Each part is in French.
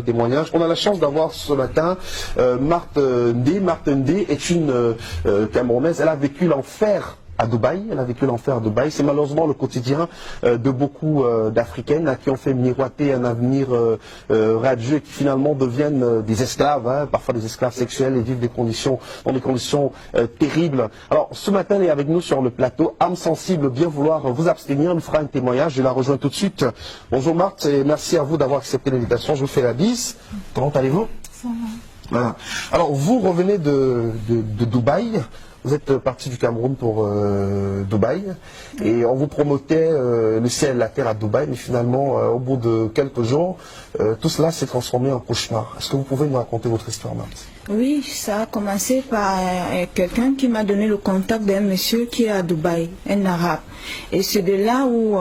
témoignage. On a la chance d'avoir ce matin Marthe Ndé. Marthe Ndé est une Camerounaise. Elle a vécu l'enfer à Dubaï. Elle a vécu l'enfer à Dubaï. C'est malheureusement le quotidien de beaucoup d'Africaines qui ont fait miroiter un avenir radieux et qui finalement deviennent des esclaves, parfois des esclaves sexuels, et vivent dans des conditions terribles. Alors ce matin, elle est avec nous sur le plateau. Âme sensible, bien vouloir vous abstenir. Elle nous fera un témoignage. Je la rejoins tout de suite. Bonjour Marthe et merci à vous d'avoir accepté l'invitation. Je vous fais la bise. Comment allez-vous? Ça va. Voilà. Alors vous revenez de Dubaï. Vous êtes parti du Cameroun pour Dubaï et on vous promotait le ciel et la terre à Dubaï, mais finalement, au bout de quelques jours, tout cela s'est transformé en cauchemar. Est-ce que vous pouvez nous raconter votre histoire, Marthe? Oui, ça a commencé par quelqu'un qui m'a donné le contact d'un monsieur qui est à Dubaï, un arabe. Et c'est de là où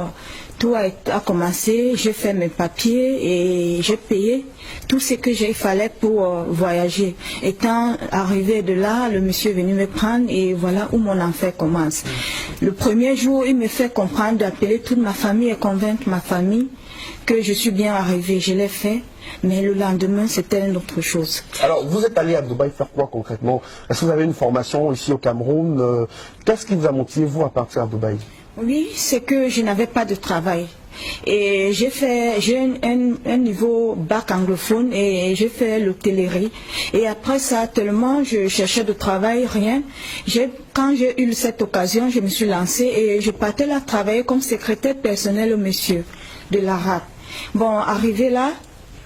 tout a commencé. J'ai fait mes papiers et j'ai payé tout ce que il fallait pour voyager. Étant arrivé de là, le monsieur est venu me prendre et voilà où mon enfer commence. Le premier jour, il me fait comprendre d'appeler toute ma famille et convaincre ma famille que je suis bien arrivée. Je l'ai fait, mais le lendemain, c'était une autre chose. Alors, vous êtes allé à Dubaï faire quoi concrètement? Est-ce que vous avez une formation ici au Cameroun? Qu'est-ce qui vous a motivé, vous, à partir à Dubaï? Oui, c'est que je n'avais pas de travail. Et j'ai un niveau bac anglophone et j'ai fait l'hôtellerie. Et après ça, tellement je cherchais de travail, rien. Quand j'ai eu cette occasion, je me suis lancée et je partais là travailler comme secrétaire personnel au monsieur de l'arabe. Bon, arrivé là,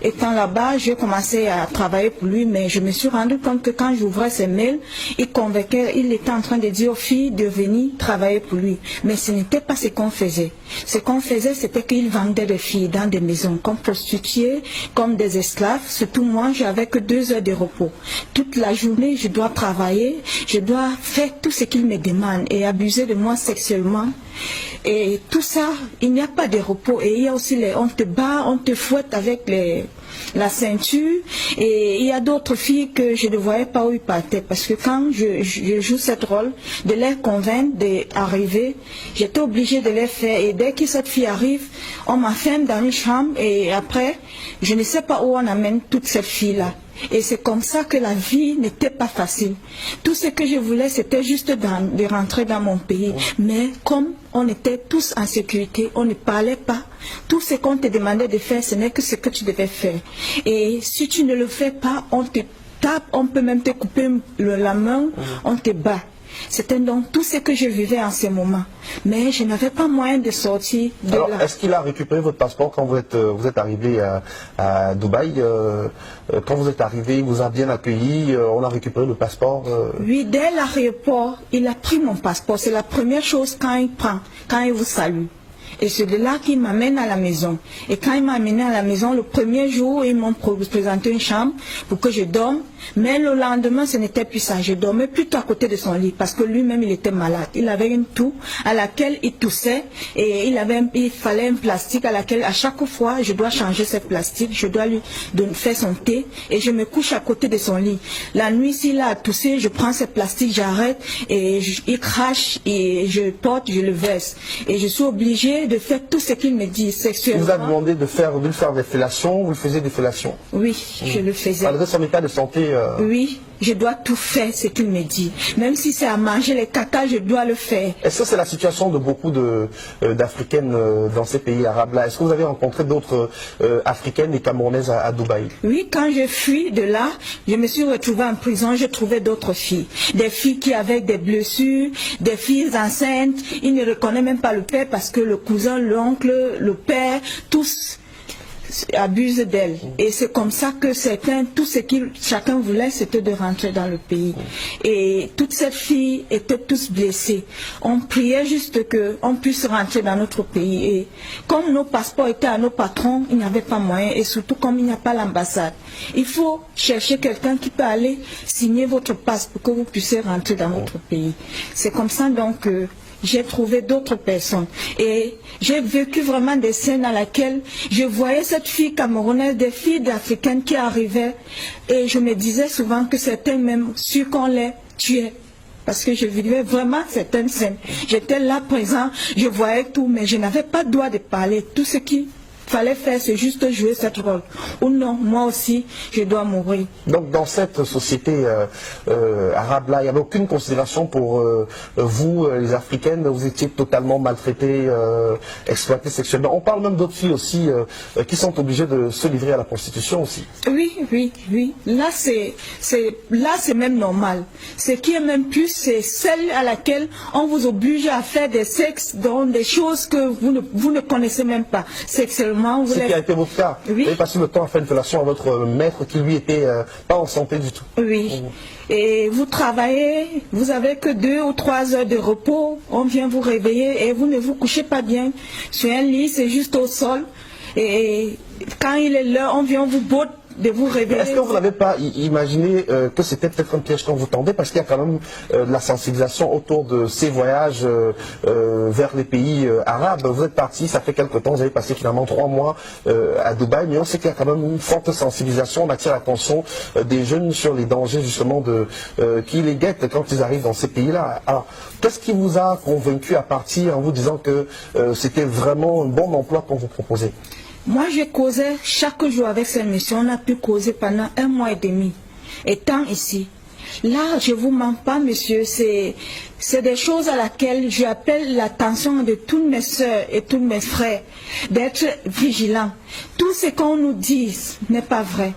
étant là-bas, j'ai commencé à travailler pour lui, mais je me suis rendu compte que quand j'ouvrais ses mails, il était en train de dire aux filles de venir travailler pour lui. Mais ce n'était pas ce qu'on faisait. Ce qu'on faisait, c'était qu'il vendait des filles dans des maisons, comme prostituées, comme des esclaves. Surtout moi, j'avais que 2 heures de repos. Toute la journée, je dois travailler, je dois faire tout ce qu'il me demande et abuser de moi sexuellement. Et tout ça, il n'y a pas de repos. Et il y a aussi on te bat, on te fouette avec la ceinture. Et il y a d'autres filles que je ne voyais pas où ils partaient. Parce que quand je joue ce rôle, de les convaincre d'arriver, j'étais obligée de les faire. Et dès que cette fille arrive, on m'enferme dans une chambre. Et après, je ne sais pas où on amène toutes ces filles-là. Et c'est comme ça que la vie n'était pas facile. Tout ce que je voulais, c'était juste de rentrer dans mon pays. Mais comme on était tous en sécurité, on ne parlait pas. Tout ce qu'on te demandait de faire, ce n'est que ce que tu devais faire. Et si tu ne le fais pas, on te tape, on peut même te couper la main, on te bat. C'était donc tout ce que je vivais en ce moment. Mais je n'avais pas moyen de sortir de Alors, là. est-ce qu'il a récupéré votre passeport quand vous êtes arrivé à Dubaï? Quand vous êtes arrivé, il vous a bien accueilli, on a récupéré le passeport? Oui, dès l'aéroport, il a pris mon passeport. C'est la première chose quand il prend, quand il vous salue. Et c'est de là qu'il m'amène à la maison. Et quand il m'a amené à la maison, le premier jour, ils m'ont présenté une chambre pour que je dorme. Mais le lendemain, ce n'était plus ça. Je dormais plutôt à côté de son lit parce que lui-même, il était malade. Il avait une toux à laquelle il toussait et il fallait un plastique à laquelle, à chaque fois, je dois changer ce plastique. Je dois lui faire son thé et je me couche à côté de son lit. La nuit, s'il a toussé, je prends ce plastique, j'arrête et il crache et je porte, je le verse. Et je suis obligée de faire tout ce qu'il me dit sexuellement. Il vous a demandé de faire des fellations, vous le faisiez des fellations? Oui, je le faisais. Malgré son état de santé? Oui, je dois tout faire ce qu'il me dit. Même si c'est à manger les caca, je dois le faire. Est-ce que c'est la situation de beaucoup d'Africaines dans ces pays arabes-là? Est-ce que vous avez rencontré d'autres Africaines et Camerounaises à Dubaï? Oui, quand je fuis de là, je me suis retrouvée en prison, j'ai trouvé d'autres filles. Des filles qui avaient des blessures, des filles enceintes. Ils ne reconnaissent même pas le père parce que le cousin, l'oncle, le père, tous abusent d'elle. Et c'est comme ça que tout ce que chacun voulait, c'était de rentrer dans le pays. Et toutes ces filles étaient tous blessées. On priait juste qu'on puisse rentrer dans notre pays. Et comme nos passeports étaient à nos patrons, il n'y avait pas moyen. Et surtout comme il n'y a pas l'ambassade. Il faut chercher quelqu'un qui peut aller signer votre passe pour que vous puissiez rentrer dans notre pays. C'est comme ça donc que j'ai trouvé d'autres personnes. Et j'ai vécu vraiment des scènes à laquelle je voyais cette fille camerounaise, des filles africaines qui arrivaient. Et je me disais souvent que c'était même sûr qu'on les tuait. Parce que je vivais vraiment certaines scènes. J'étais là présent, je voyais tout, mais je n'avais pas le droit de parler. Tout ce qui fallait faire, c'est juste jouer cette rôle. Ou non, moi aussi, je dois mourir. Donc dans cette société arabe-là, il n'y avait aucune considération pour vous, les Africaines, vous étiez totalement maltraitées, exploitées sexuellement. On parle même d'autres filles aussi qui sont obligées de se livrer à la prostitution aussi. Oui, oui, oui. Là, c'est même normal. Ce qui est même plus, c'est celle à laquelle on vous oblige à faire des sexes dans des choses que vous ne connaissez même pas. Sexuellement, vous Ce qui a été votre cas. Oui. Vous avez passé le temps à faire une fellation à votre maître qui lui était pas en santé du tout. Oui. Et vous travaillez, vous avez que 2 ou 3 heures de repos, on vient vous réveiller et vous ne vous couchez pas bien sur un lit, c'est juste au sol. Et quand il est l'heure, on vient vous botte de vous réveiller. Est-ce que vous n'avez pas imaginé que c'était peut-être un piège qu'on vous tendait, parce qu'il y a quand même de la sensibilisation autour de ces voyages vers les pays arabes. Vous êtes parti, ça fait quelques temps, vous avez passé finalement 3 mois à Dubaï, mais on sait qu'il y a quand même une forte sensibilisation, on attire l'attention des jeunes sur les dangers justement qui les guettent quand ils arrivent dans ces pays-là. Alors, qu'est-ce qui vous a convaincu à partir en vous disant que c'était vraiment un bon emploi qu'on vous proposait? Moi, je causais chaque jour avec cette mission. On a pu causer pendant 1 mois et demi. Étant ici. Là, je vous mens pas, monsieur. C'est des choses à laquelle j'appelle l'attention de toutes mes soeurs et tous mes frères. D'être vigilants. Tout ce qu'on nous dit n'est pas vrai.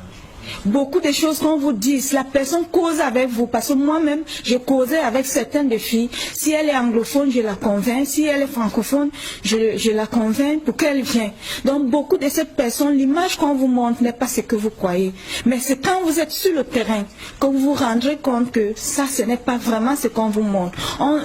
Beaucoup de choses qu'on vous dit, la personne cause avec vous, parce que moi-même, je causais avec certaines des filles. Si elle est anglophone, je la convainc. Si elle est francophone, je la convainc pour qu'elle vienne. Donc, beaucoup de ces personnes, l'image qu'on vous montre n'est pas ce que vous croyez. Mais c'est quand vous êtes sur le terrain que vous vous rendrez compte que ça, ce n'est pas vraiment ce qu'on vous montre.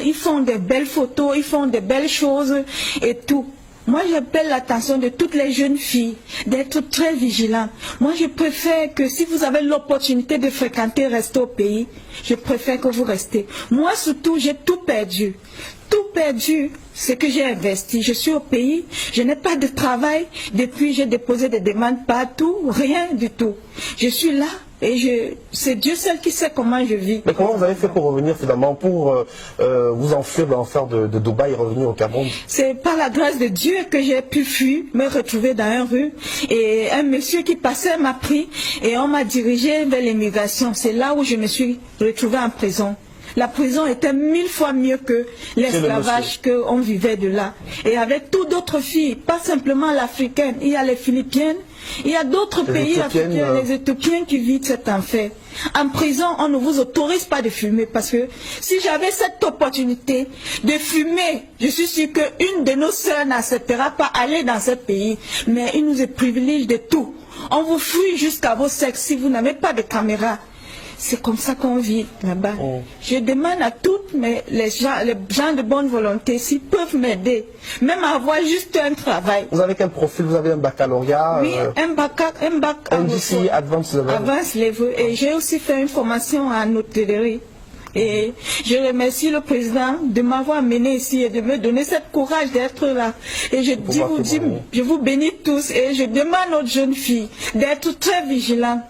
Ils font des belles photos, ils font des belles choses et tout. Moi, j'appelle l'attention de toutes les jeunes filles d'être très vigilantes. Moi, je préfère que si vous avez l'opportunité de fréquenter, rester au pays, je préfère que vous restez. Moi, surtout, j'ai tout perdu. Tout perdu, ce que j'ai investi. Je suis au pays, je n'ai pas de travail. Depuis, j'ai déposé des demandes partout, rien du tout. Je suis là. Et c'est Dieu seul qui sait comment je vis. Mais comment vous avez fait pour revenir finalement, pour vous enfuir de l'enfer de Dubaï et revenir au Cameroun? C'est par la grâce de Dieu que j'ai pu fuir, me retrouver dans une rue. Et un monsieur qui passait m'a pris et on m'a dirigé vers l'immigration. C'est là où je me suis retrouvée en prison. La prison était 1000 fois mieux que l'esclavage qu'on vivait de là. Et avec toutes d'autres filles, pas simplement l'africaine, il y a les Philippiennes, il y a d'autres pays africains, les Éthiopiens qui vivent cet enfer. En prison, on ne vous autorise pas de fumer parce que si j'avais cette opportunité de fumer, je suis sûre qu'une de nos sœurs n'acceptera pas aller dans ce pays. Mais il nous privilège de tout. On vous fouille jusqu'à vos sexes si vous n'avez pas de caméra. C'est comme ça qu'on vit là-bas. Je demande à toutes les gens de bonne volonté s'ils peuvent m'aider, même à avoir juste un travail. Vous avez quel profil? Vous avez un baccalauréat? Oui, un bac NDC Advanced Level. Advanced Level. Et j'ai aussi fait une formation en hôtellerie. Et je remercie le président de m'avoir amené ici et de me donner ce courage d'être là. Et je vous bénis tous et je demande aux jeunes filles d'être très vigilantes.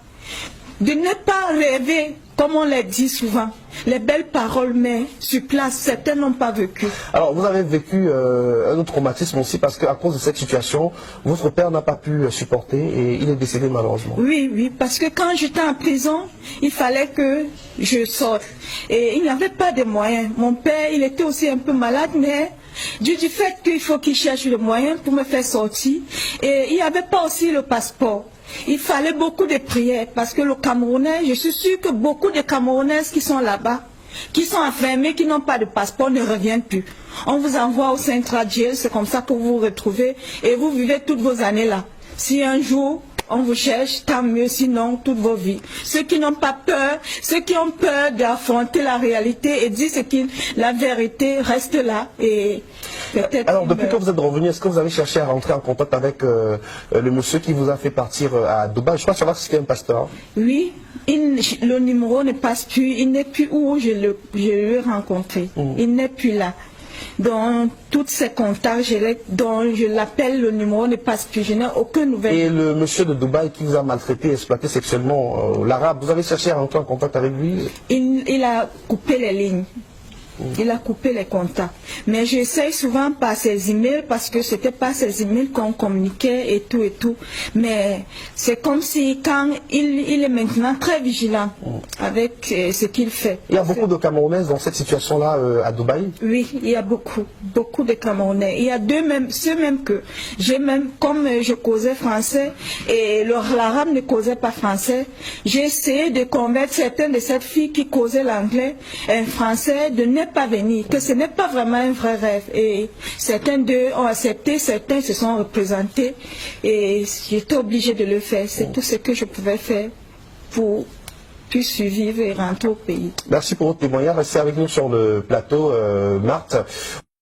De ne pas rêver, comme on l'a dit souvent, les belles paroles, mais sur place, certaines n'ont pas vécu. Alors, vous avez vécu un autre traumatisme aussi, parce qu'à cause de cette situation, votre père n'a pas pu supporter et il est décédé malheureusement. Oui, oui, parce que quand j'étais en prison, il fallait que je sorte. Et il n'avait pas de moyens. Mon père, il était aussi un peu malade, mais du fait qu'il faut qu'il cherche le moyen pour me faire sortir. Et il n'y avait pas aussi le passeport. Il fallait beaucoup de prières parce que le Camerounais, je suis sûre que beaucoup de Camerounaises qui sont là-bas, qui sont enfermées, qui n'ont pas de passeport, ne reviennent plus. On vous envoie au Central Jail, c'est comme ça que vous vous retrouvez et vous vivez toutes vos années là. Si un jour on vous cherche, tant mieux, sinon toute vos vies. Ceux qui n'ont pas peur, ceux qui ont peur d'affronter la réalité et dire la vérité reste là et peut-être. Alors depuis que vous êtes revenu, est-ce que vous avez cherché à rentrer en contact avec le monsieur qui vous a fait partir à Dubaï? Je crois savoir si c'était un pasteur. Oui, le numéro ne passe plus, il n'est plus où je l'ai rencontré. Il n'est plus là. Dans tous ces contacts, dont je l'appelle, le numéro ne passe plus, je n'ai aucune nouvelle. Et le monsieur de Dubaï qui vous a maltraité, exploité sexuellement, l'arabe, vous avez cherché à rentrer en contact avec lui? Il a coupé les lignes. Il a coupé les contacts. Mais j'essaye souvent par ses emails parce que c'était pas ses emails qu'on communiquait et tout et tout. Mais c'est comme si quand il est maintenant très vigilant avec ce qu'il fait. Il y a beaucoup de Camerounaises dans cette situation-là à Dubaï? Oui, il y a beaucoup de Camerounais. Il y a ceux même que j'ai même, comme je causais français et l'arabe ne causait pas français, j'ai essayé de convaincre certaines de ces filles qui causaient l'anglais, un français, de ne pas venir, que ce n'est pas vraiment un vrai rêve. Et certains d'eux ont accepté, certains se sont représentés et j'étais obligée de le faire. C'est tout ce que je pouvais faire pour puisse survivre et rentrer au pays. Merci pour votre témoignage. Restez avec nous sur le plateau, Marthe.